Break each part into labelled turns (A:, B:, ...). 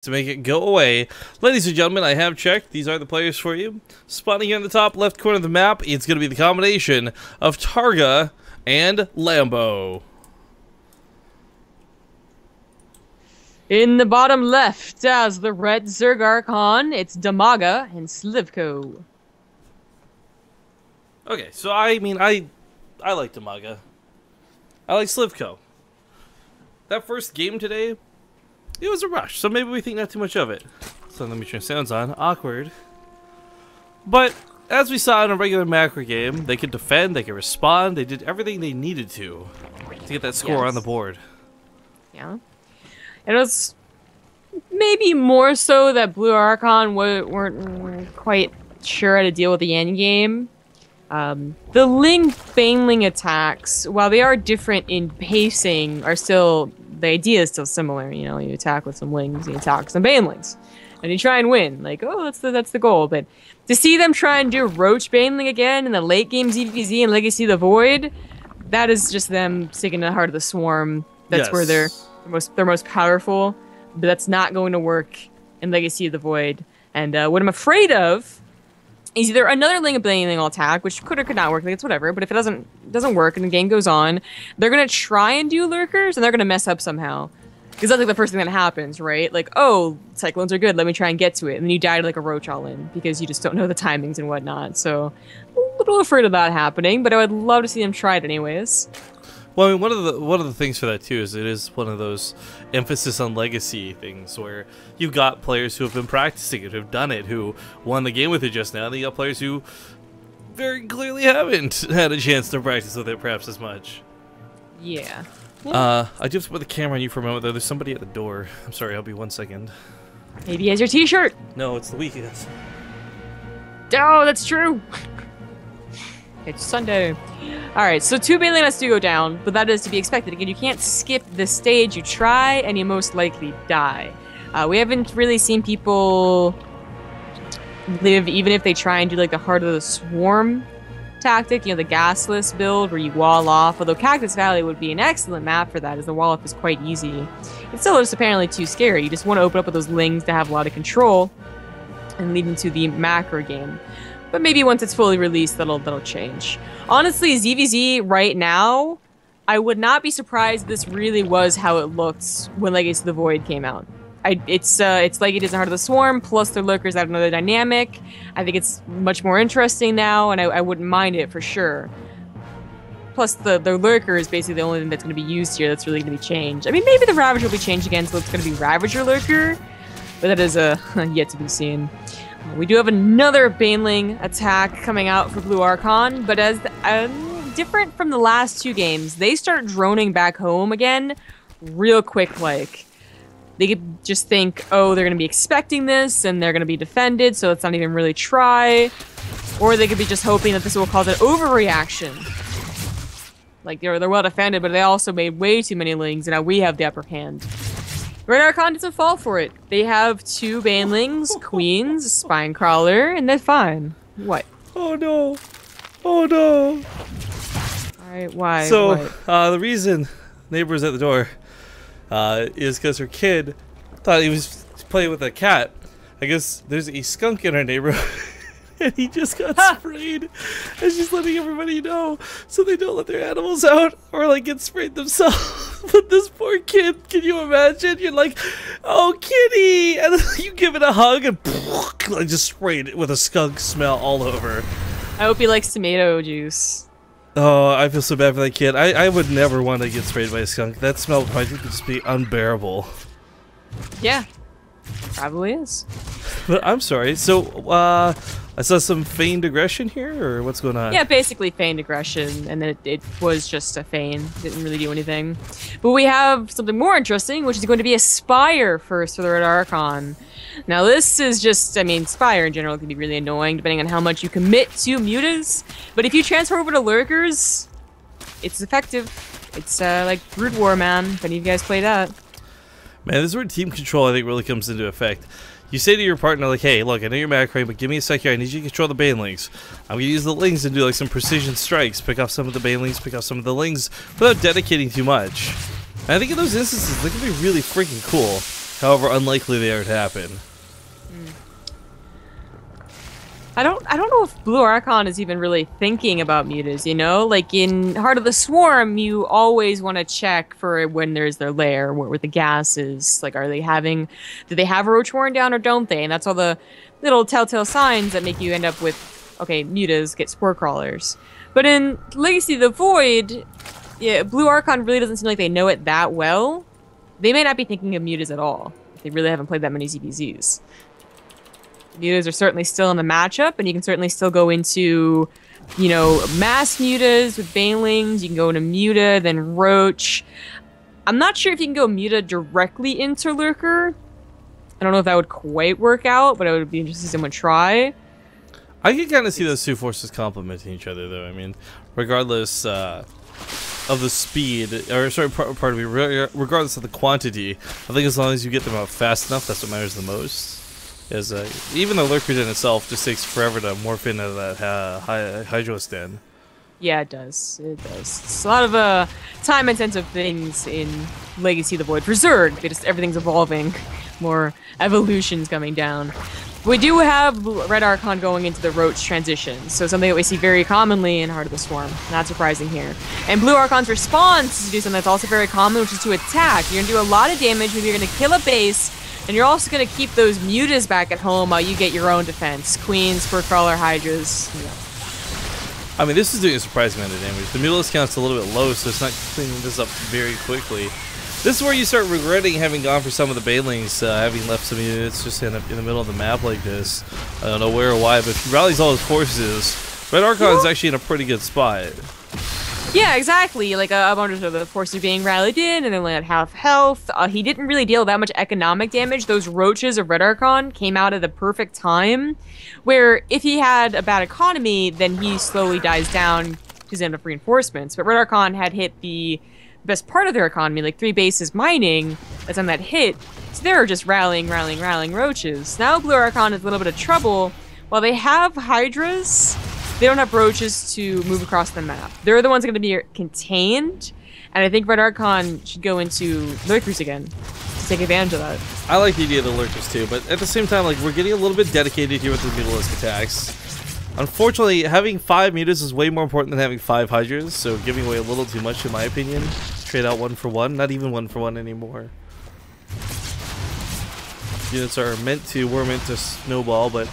A: to make it go away. Ladies and gentlemen, I have checked. These are the players for you. Spawning here in the top left corner of the map, it's going to be the combination of Targa and Lambo.
B: In the bottom left, as the red Zerg Archon, it's Damaga and Slivko.
A: Okay, so I like Damaga. I like Slivko. That first game today, it was a rush, so maybe we think not too much of it. So let me turn sounds on. Awkward. But as we saw in a regular macro game, they could defend, they could respond, they did everything they needed to get that score on the board.
B: Yeah. It was maybe more so that Blue Archon weren't quite sure how to deal with the end game. The Ling Baneling attacks, while they are different in pacing, are still, the idea is still similar. You know, you attack with some Lings, you attack with some Banelings, and you try and win. Like, oh, that's the goal. But to see them try and do Roach Baneling again in the late game ZVZ and Legacy of the Void, that is just them sticking to the heart of the Swarm. That's where they're most powerful. But that's not going to work in Legacy of the Void. And what I'm afraid of is either another Ling Baneling will attack, which could or could not work, like it's whatever, but if it doesn't work and the game goes on, they're gonna try and do Lurkers and they're gonna mess up somehow. Because that's like the first thing that happens, right? Like, oh, Cyclones are good, let me try and get to it. And then you die to like a Roach all in because you just don't know the timings and whatnot. So a little afraid of that happening, but I would love to see them try it anyways.
A: Well, I mean, one of the things for that too is it is one of those emphasis on legacy things where you've got players who have been practicing it, who've done it, who won the game with it just now. And you got players who very clearly haven't had a chance to practice with it perhaps as much.
B: Yeah.
A: I do have to put the camera on you for a moment though. There's somebody at the door. I'm sorry, I'll be 1 second.
B: Maybe he has your t-shirt.
A: No, it's the weekend.
B: Oh, that's true. It's Sunday. Alright, so 2 Baneling has to go down, but that is to be expected. Again, you can't skip this stage. You try, and you most likely die. We haven't really seen people live, even if they try and do like the Heart of the Swarm tactic, you know, the gasless build where you wall off. Although Cactus Valley would be an excellent map for that, as the wall off is quite easy. It's still just apparently too scary. You just want to open up with those Lings to have a lot of control and lead into the macro game. But maybe once it's fully released, that'll change. Honestly, ZVZ right now, I would not be surprised this really was how it looked when Legacy of the Void came out. It's like it is in Heart of the Swarm, plus their Lurkers add another dynamic. I think it's much more interesting now, and I wouldn't mind it for sure. Plus, the Lurker is basically the only thing that's going to be used here that's really going to be changed. I mean, maybe the Ravager will be changed again, so it's going to be Ravager Lurker, but that is yet to be seen. We do have another Baneling attack coming out for Blue Archon, but as different from the last 2 games, they start droning back home again real quick. Like, they could just think, oh, they're going to be expecting this, and they're going to be defended, so let's not even really try. Or they could be just hoping that this will cause an overreaction. Like, they're well defended, but they also made way too many Lings, and now we have the upper hand. Red Archon doesn't fall for it. They have 2 Banelings, Queens, a Spinecrawler, and they're fine. What?
A: Oh no. Oh no.
B: Alright, why?
A: So,
B: what?
A: the reason neighbor's at the door is because her kid thought he was playing with a cat. I guess there's a skunk in our neighborhood. And he just got sprayed, and she's letting everybody know so they don't let their animals out or like get sprayed themselves. But this poor kid, can you imagine? You're like, oh kitty, and then you give it a hug and like just sprayed it with a skunk smell all over.
B: I hope he likes tomato juice.
A: Oh, I feel so bad for that kid. I would never want to get sprayed by a skunk. That smell would probably just be unbearable.
B: Yeah, probably is.
A: But I'm sorry. So, I saw some feigned aggression here, or what's going on?
B: Yeah, basically feigned aggression, and then it was just a feign. Didn't really do anything. But we have something more interesting, which is going to be a Spire first for the Red Archon. Now this is just, I mean, Spire in general can be really annoying, depending on how much you commit to mutas. But if you transfer over to Lurkers, it's effective. It's like Brood War, man, if any of you guys play that.
A: Man, this is where team control, I think, really comes into effect. You say to your partner, like, hey, look, I know you're macroing, but give me a sec here. I need you to control the Banelings. I'm going to use the Lings and do, like, some precision strikes. Pick off some of the Banelings, pick off some of the Lings, without dedicating too much. And I think in those instances, they can be really freaking cool. however unlikely they are to happen.
B: I don't know if Blue Archon is even really thinking about mutas, you know? Like in Heart of the Swarm, you always want to check for when there's their lair, where the gas is. Like, do they have a roach warren down or don't they? And that's all the little telltale signs that make you end up with, okay, mutas get spore crawlers. But in Legacy of the Void, yeah, Blue Archon really doesn't seem like they know it that well. They may not be thinking of mutas at all. They really haven't played that many ZBZs. Mutas are certainly still in the matchup, and you can certainly still go into, you know, mass mutas with banelings. You can go into muta, then roach. I'm not sure if you can go muta directly into lurker. I don't know if that would quite work out, but I would be interested to see someone try.
A: I can kind of see those two forces complementing each other, though. I mean, regardless of the speed, or sorry, pardon me, regardless of the quantity, I think as long as you get them out fast enough, that's what matters the most. Is even the lurker den itself just takes forever to morph into that Hydros den. Yeah,
B: it does. It does. It's a lot of time-intensive things in Legacy of the Void. For Zerg, everything's evolving. More evolutions coming down. We do have Red Archon going into the Roach transition, so something that we see very commonly in Heart of the Swarm. Not surprising here. And Blue Archon's response is to do something that's also very common, which is to attack. You're going to do a lot of damage, maybe you're going to kill a base, and you're also going to keep those mutas back at home while you get your own defense. Queens, Spur Crawler, Hydras.
A: I mean, this is doing a surprising amount of damage. The Mutalisk count's a little bit low, so it's not cleaning this up very quickly. This is where you start regretting having gone for some of the Banelings, having left some units just in the middle of the map like this. I don't know where or why, but if he rallies all his forces, Red Archon's actually in a pretty good spot.
B: Yeah, exactly. Like a bunch of the forces being rallied in, and then at half health. He didn't really deal that much economic damage. Those roaches of Red Archon came out at the perfect time, where if he had a bad economy, then he slowly dies down to end up reinforcements. But Red Archon had hit the best part of their economy, like 3 bases mining, that's on that hit. So they're just rallying roaches. Now Blue Archon is a little bit of trouble. While they have Hydras, they don't have roaches to move across the map. They're the ones that are going to be contained, and I think Red Archon should go into Lurkers again to take advantage of that.
A: I like the idea of the Lurkers too, but at the same time, like, we're getting a little bit dedicated here with the Mutalisk attacks. Unfortunately, having 5 mutas is way more important than having 5 Hydras, so giving away a little too much in my opinion. Trade out 1 for 1, not even 1 for 1 anymore. Units were meant to snowball, but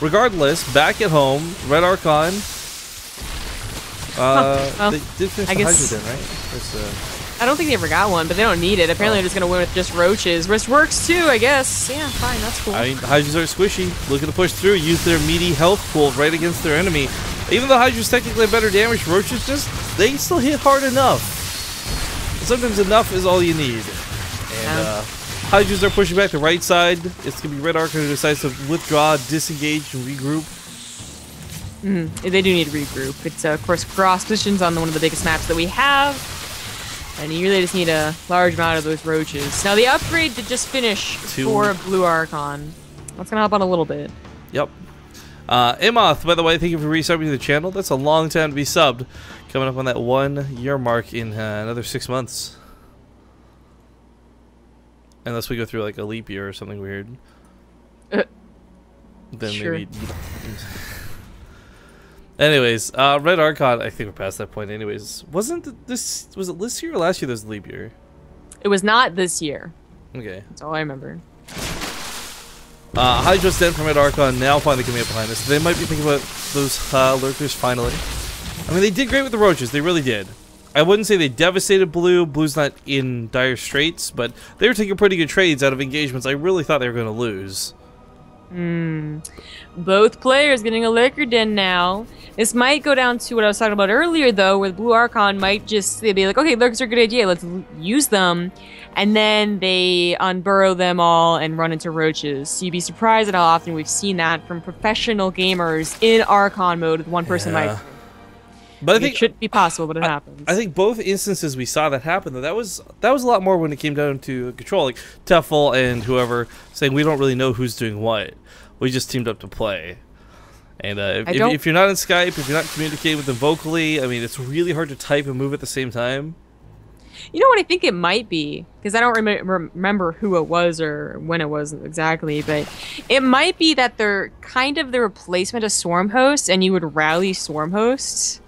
A: regardless, back at home, Red Archon, they did finish the Hydra den, right?
B: I don't think they ever got one, but they don't need it. Apparently they're just going to win with just roaches. Which works too, I guess. Yeah, fine, that's cool.
A: I mean, Hydras are squishy, looking to push through, use their meaty health pool right against their enemy. Even though Hydras technically have better damage, roaches they still hit hard enough. Sometimes enough is all you need. And Hydras are pushing back the right side. It's going to be Red Archon who decides to withdraw, disengage, and regroup.
B: They do need to regroup. It's, of course, cross positions on one of the biggest maps that we have. And you really just need a large amount of those roaches. Now, the upgrade did just finish for Blue Archon. That's going to help out a little bit.
A: Yep. Imoth, by the way, thank you for resubbing to the channel. That's a long time to be subbed. Coming up on that 1 year mark in another 6 months. Unless we go through like a leap year or something weird. Then
B: sure.
A: Maybe. Anyways, Red Archon, I think we're past that point anyways. Was it this year or last year there was a leap year?
B: It was not this year.
A: Okay.
B: That's all I remember.
A: Hydros Den from Red Archon now finally coming up behind us. They might be thinking about those lurkers finally. I mean, they did great with the roaches. They really did. I wouldn't say they devastated Blue. Blue's not in dire straits, but they were taking pretty good trades out of engagements I really thought they were going to lose.
B: Both players getting a Lurker Den now. This might go down to what I was talking about earlier, though, where Blue Archon might just be like, okay, Lurkers are a good idea, let's use them. And then they unburrow them all and run into roaches. So you'd be surprised at how often we've seen that from professional gamers in Archon mode with one person might. But I think it shouldn't be possible, but it happens.
A: I think both instances we saw that happen, though, that was a lot more when it came down to control. Like Tefl and whoever saying we don't really know who's doing what. We just teamed up to play. And if you're not in Skype, if you're not communicating with them vocally, I mean, it's really hard to type and move at the same time.
B: You know what I think it might be? Because I don't remember who it was or when it was exactly, but it might be that they're kind of the replacement of swarm hosts, and you would rally swarm hosts.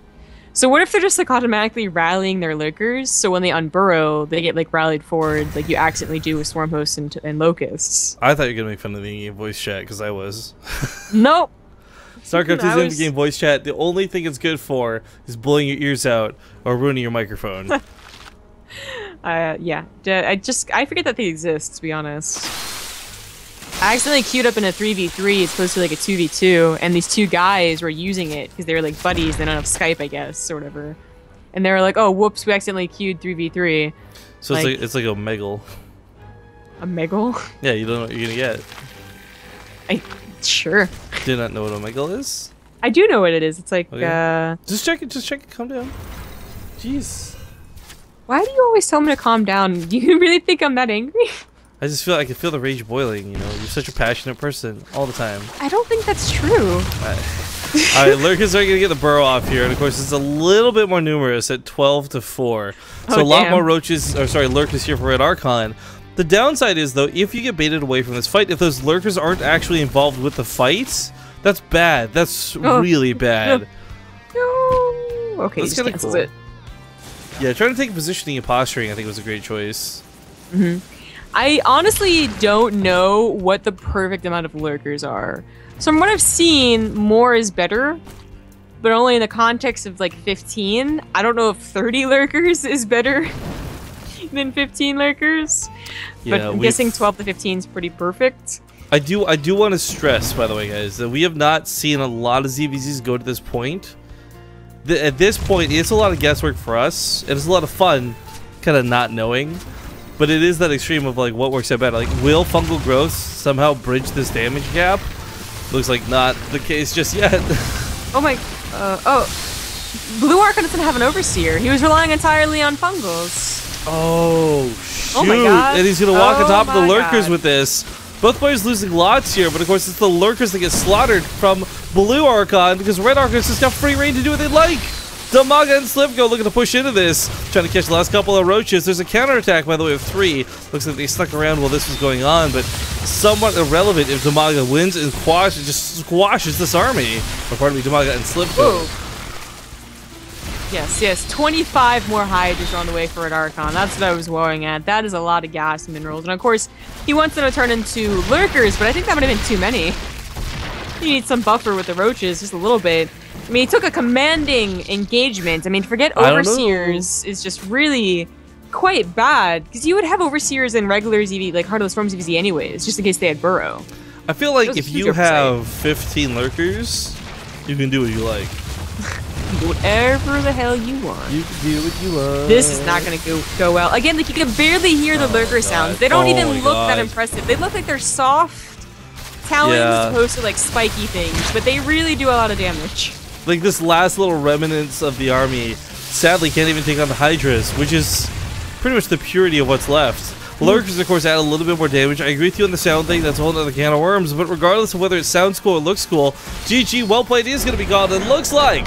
B: So what if they're just like automatically rallying their lurkers, so when they unburrow, they get like rallied forward, like you accidentally do with swarm hosts and locusts?
A: I thought you were gonna make fun of the in-game voice chat, because I was.
B: Nope.
A: StarCraft 2's in-game voice chat, the only thing it's good for is blowing your ears out or ruining your microphone.
B: Yeah. I forget that they exist, to be honest. I accidentally queued up in a 3v3, it's supposed to be like a 2v2, and these two guys were using it because they were like buddies, they don't have Skype, I guess, or whatever. And they were like, oh, whoops, we accidentally queued 3v3.
A: So it's like a Megal.
B: A Megal?
A: Yeah, you don't know what you're gonna get.
B: Sure.
A: Do not know what a Megal is?
B: I do know what it is. It's like,
A: okay. Just check it, calm down. Jeez.
B: Why do you always tell me to calm down? Do you really think I'm that angry?
A: I just feel I can feel the rage boiling, you know. You're such a passionate person all the time.
B: I don't think that's true.
A: Alright, Lurkers are gonna get the burrow off here, and of course it's a little bit more numerous at 12-4. So a lot more Lurkers here for Red Archon. The downside is though, if you get baited away from this fight, if those Lurkers aren't actually involved with the fight, that's bad. That's really bad.
B: No. Okay,
A: that's
B: just cancels it.
A: Yeah, trying to take positioning and posturing I think was a great choice.
B: I honestly don't know what the perfect amount of lurkers are. So from what I've seen, more is better, but only in the context of like 15. I don't know if 30 lurkers is better than 15 lurkers, but I'm guessing 12 to 15 is pretty perfect.
A: I do want to stress, by the way, guys, that we have not seen a lot of ZVZs go to this point. At this point, it's a lot of guesswork for us, and it's a lot of fun kind of not knowing. But it is that extreme of like what works out better. Like, will fungal growth somehow bridge this damage gap? Looks like not the case just yet.
B: Oh my, Blue Archon doesn't have an overseer. He was relying entirely on fungals.
A: Oh shoot!
B: Oh my god!
A: And he's gonna walk on top of the lurkers with this. Both players losing lots here, but of course it's the lurkers that get slaughtered from Blue Archon because Red Archon's just got free reign to do what they like. Damaga and Slivko looking to push into this, trying to catch the last couple of roaches. There's a counterattack, by the way, of 3. Looks like they stuck around while this was going on, but somewhat irrelevant if Damaga wins and just squashes this army. Or pardon me, Damaga and Slivko.
B: Yes, 25 more Hydras on the way for Red Archon. That's what I was worrying at. That is a lot of gas minerals. And of course, he wants them to turn into lurkers, but I think that would have been too many. You need some buffer with the roaches, just a little bit. I mean, he took a commanding engagement. I mean, forget Overseers is just really quite bad. Because you would have Overseers in regular ZV, like Heartless Forms ZVZ anyways, just in case they had Burrow.
A: I feel like if you have 15 lurkers, you can do what you like.
B: Do whatever the hell you want.
A: You can do what you want.
B: This is not going to go well. Again, like you can barely hear the lurker sounds. They don't even look that impressive. They look like they're soft talons as opposed to like spiky things, but they really do a lot of damage.
A: Like this last little remnants of the army sadly can't even take on the Hydras, which is pretty much the purity of what's left. Lurkers, of course, add a little bit more damage. I agree with you on the sound thing. That's a whole other can of worms. But regardless of whether it sounds cool or looks cool, GG, well played is going to be called. And looks like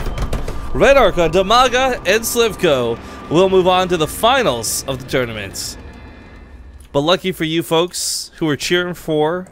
A: Red Archon, Damaga, and Slivko will move on to the finals of the tournament. But lucky for you folks who are cheering for